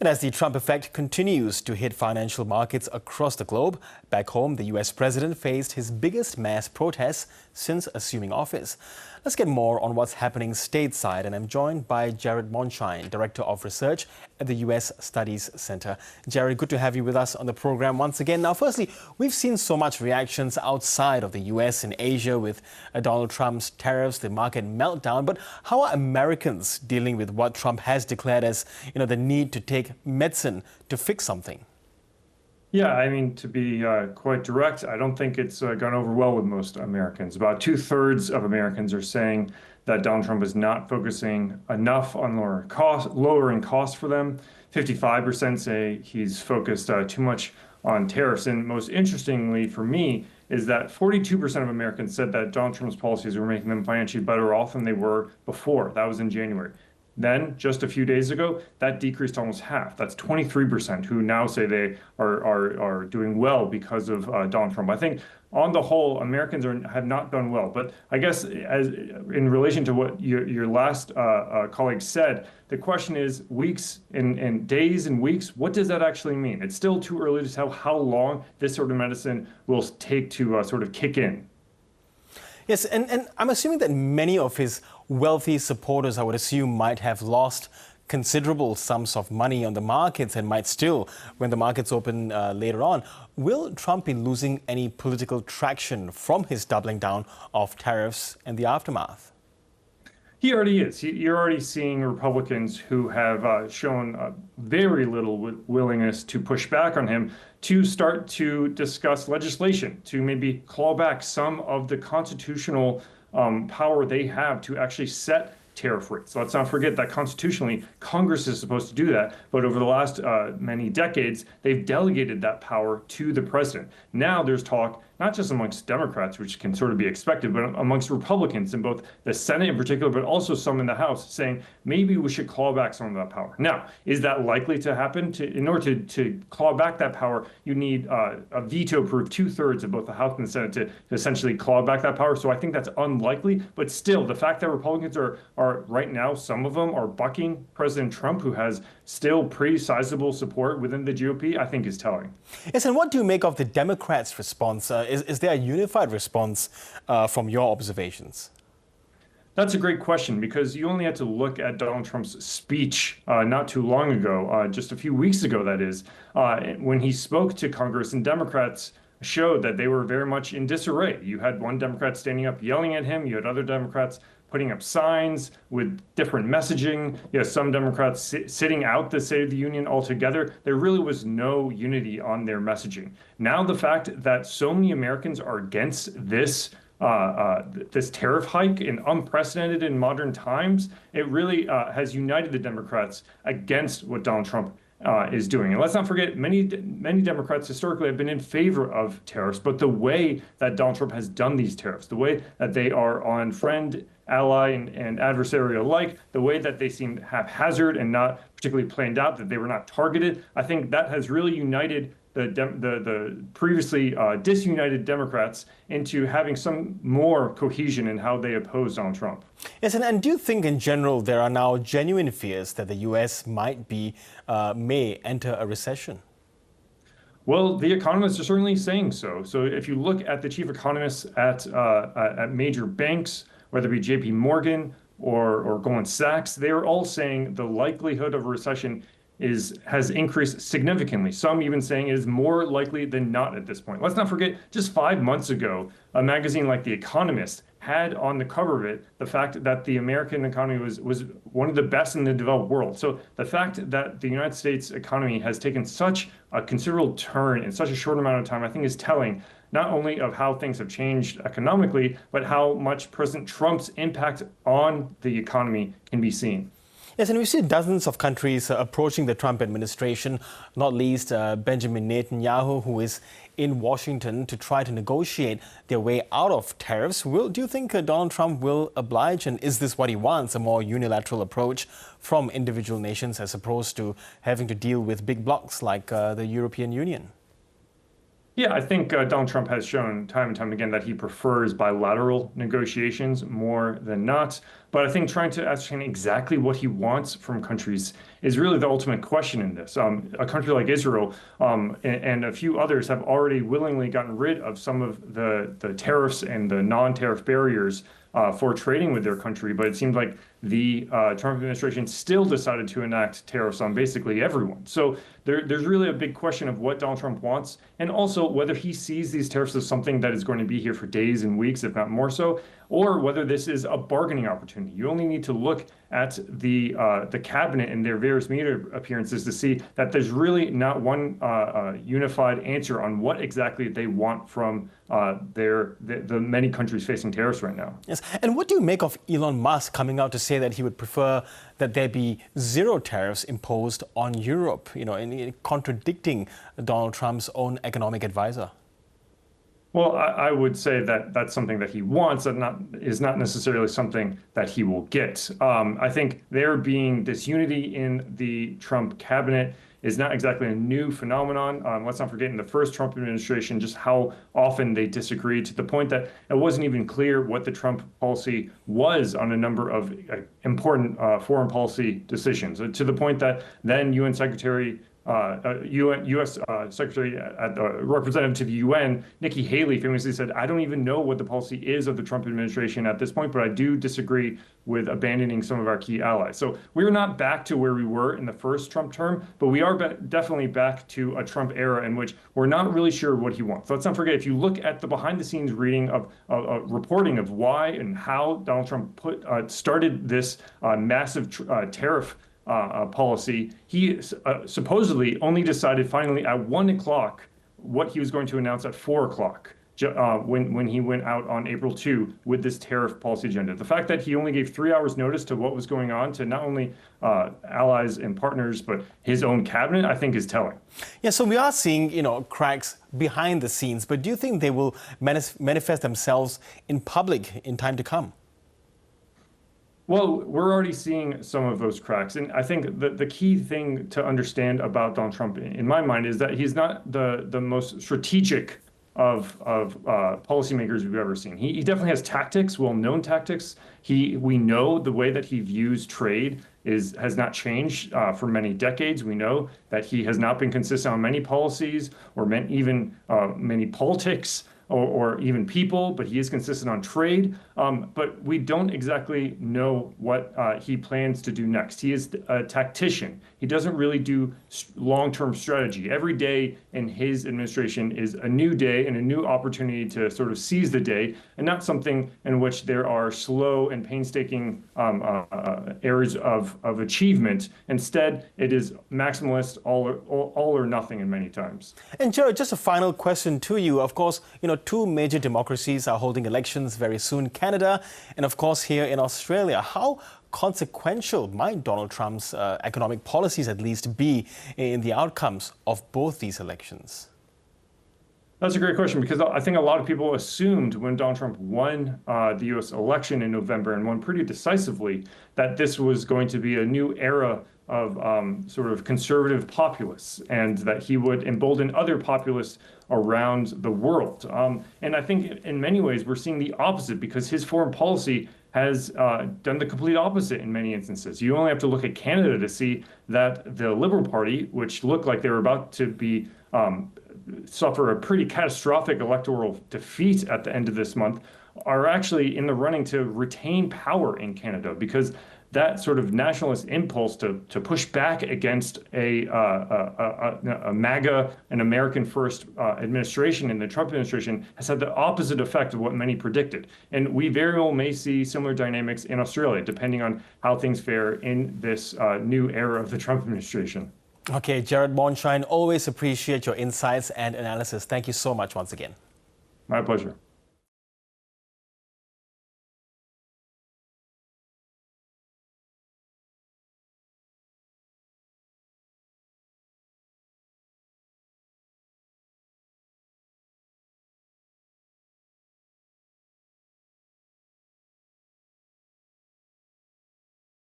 And as the Trump effect continues to hit financial markets across the globe, back home, the U.S. president faced his biggest mass protests since assuming office. Let's get more on what's happening stateside, and I'm joined by Jared Mondschein, Director of Research at the U.S. Studies Center. Jared, good to have you with us on the program once again. Now, firstly, we've seen so much reactions outside of the U.S. in Asia with Donald Trump's tariffs, the market meltdown. But how are Americans dealing with what Trump has declared as, the need to take medicine to fix something? Yeah, I mean, to be quite direct, I don't think it's gone over well with most Americans. About 2/3 of Americans are saying that Donald Trump is not focusing enough on lowering costs for them. 55% say he's focused too much on tariffs. And most interestingly for me is that 42% of Americans said that Donald Trump's policies were making them financially better off than they were before. That was in January. Then, just a few days ago, that decreased almost half. That's 23% who now say they are doing well because of Donald Trump. I think, on the whole, Americans have not done well. But I guess, in relation to what your last colleague said, the question is weeks and days and weeks. What does that actually mean? It's still too early to tell how long this sort of medicine will take to sort of kick in. Yes, and I'm assuming that many of his wealthy supporters, I would assume, might have lost considerable sums of money on the markets and might still, when the markets open later on. Will Trump be losing any political traction from his doubling down of tariffs and the aftermath? He already is. You're already seeing Republicans who have shown very little willingness to push back on him to start to discuss legislation, to maybe claw back some of the constitutional power they have to actually set tariff rates. Let's not forget that constitutionally, Congress is supposed to do that. But over the last many decades, they've delegated that power to the president. Now there's talk, not just amongst Democrats, which can sort of be expected, but amongst Republicans in both the Senate in particular, but also some in the House, saying maybe we should claw back some of that power. Now, is that likely to happen? In order to claw back that power, you need a veto-proof 2/3 of both the House and the Senate to essentially claw back that power. So I think that's unlikely. But still, the fact that Republicans are right now, some of them are bucking President Trump, who has still pretty sizable support within the GOP, I think is telling. Yes, and what do you make of the Democrats' response? Is there a unified response from your observations? That's a great question, because you only had to look at Donald Trump's speech not too long ago, just a few weeks ago, that is, when he spoke to Congress, and Democrats showed that they were very much in disarray. You had one Democrat standing up yelling at him. You had other Democrats putting up signs with different messaging. You have some Democrats sitting out the State of the Union altogether. There really was no unity on their messaging. Now the fact that so many Americans are against this tariff hike, and unprecedented in modern times, it really has united the Democrats against what Donald Trump is doing. And let's not forget, many Democrats historically have been in favor of tariffs, but the way that Donald Trump has done these tariffs, the way that they are on friend, ally, and adversary alike, the way that they seem haphazard and not particularly planned out, that they were not targeted, I think that has really united the previously disunited Democrats into having some more cohesion in how they oppose Donald Trump. Yes, and do you think in general there are now genuine fears that the U.S. may enter a recession? Well, the economists are certainly saying so. So if you look at the chief economists at major banks, whether it be J.P. Morgan or Goldman Sachs, they are all saying the likelihood of a recession has increased significantly. Some even saying it is more likely than not at this point. Let's not forget, just 5 months ago, a magazine like The Economist had on the cover of it the fact that the American economy was one of the best in the developed world. So the fact that the United States economy has taken such a considerable turn in such a short amount of time, I think is telling not only of how things have changed economically, but how much President Trump's impact on the economy can be seen. Yes, and we see dozens of countries approaching the Trump administration, not least Benjamin Netanyahu, who is in Washington to try to negotiate their way out of tariffs. Do you think Donald Trump will oblige, and is this what he wants, a more unilateral approach from individual nations as opposed to having to deal with big blocs like the European Union? Yeah, I think Donald Trump has shown time and time again that he prefers bilateral negotiations more than not. But I think trying to ascertain exactly what he wants from countries is really the ultimate question in this. A country like Israel and a few others have already willingly gotten rid of some of the tariffs and the non-tariff barriers for trading with their country, but it seemed like the Trump administration still decided to enact tariffs on basically everyone. So there's really a big question of what Donald Trump wants, and also whether he sees these tariffs as something that is going to be here for days and weeks, if not more so, or whether this is a bargaining opportunity. You only need to look at the cabinet and their various media appearances to see that there's really not one unified answer on what exactly they want from the many countries facing tariffs right now. Yes, and what do you make of Elon Musk coming out to say that he would prefer that there be zero tariffs imposed on Europe, in contradicting Donald Trump's own economic advisor? Well, I would say that that's something that he wants, that is not necessarily something that he will get. I think there being disunity in the Trump cabinet is not exactly a new phenomenon. Let's not forget in the first Trump administration just how often they disagreed, to the point that it wasn't even clear what the Trump policy was on a number of important foreign policy decisions, to the point that then UN Secretary U.S. Secretary Representative to the UN, Nikki Haley, famously said, "I don't even know what the policy is of the Trump administration at this point, but I do disagree with abandoning some of our key allies." So we're not back to where we were in the first Trump term, but we are definitely back to a Trump era in which we're not really sure what he wants. Let's not forget, if you look at the behind-the-scenes reading of reporting of why and how Donald Trump started this massive tariff policy, he supposedly only decided finally at 1 o'clock what he was going to announce at 4 o'clock when he went out on April 2 with this tariff policy agenda. The fact that he only gave 3 hours notice to what was going on to not only allies and partners, but his own cabinet, I think is telling. Yeah, so we are seeing, cracks behind the scenes, but do you think they will manifest themselves in public in time to come? Well, we're already seeing some of those cracks. And I think the key thing to understand about Donald Trump, in my mind, is that he's not the most strategic of policymakers we've ever seen. He definitely has tactics, well-known tactics. We know the way that he views trade has not changed for many decades. We know that he has not been consistent on many policies or even many politics. Or even people, but he is consistent on trade. But we don't exactly know what he plans to do next. He is a tactician. He doesn't really do long-term strategy. Every day in his administration is a new day and a new opportunity to sort of seize the day, and not something in which there are slow and painstaking areas of achievement. Instead, it is maximalist, all or nothing in many times. And Jared, just a final question to you. Of course, two major democracies are holding elections very soon, Canada and, of course, here in Australia. How consequential might Donald Trump's economic policies at least be in the outcomes of both these elections? That's a great question, because I think a lot of people assumed when Donald Trump won the U.S. election in November, and won pretty decisively, that this was going to be a new era of sort of conservative populists, and that he would embolden other populists around the world. And I think in many ways we're seeing the opposite, because his foreign policy has done the complete opposite in many instances. You only have to look at Canada to see that the Liberal Party, which looked like they were about to be suffer a pretty catastrophic electoral defeat at the end of this month, are actually in the running to retain power in Canada, because that sort of nationalist impulse to push back against a MAGA, an American first administration in the Trump administration, has had the opposite effect of what many predicted. And we very well may see similar dynamics in Australia, depending on how things fare in this new era of the Trump administration. Okay, Jared Mondschein, always appreciate your insights and analysis. Thank you so much once again. My pleasure.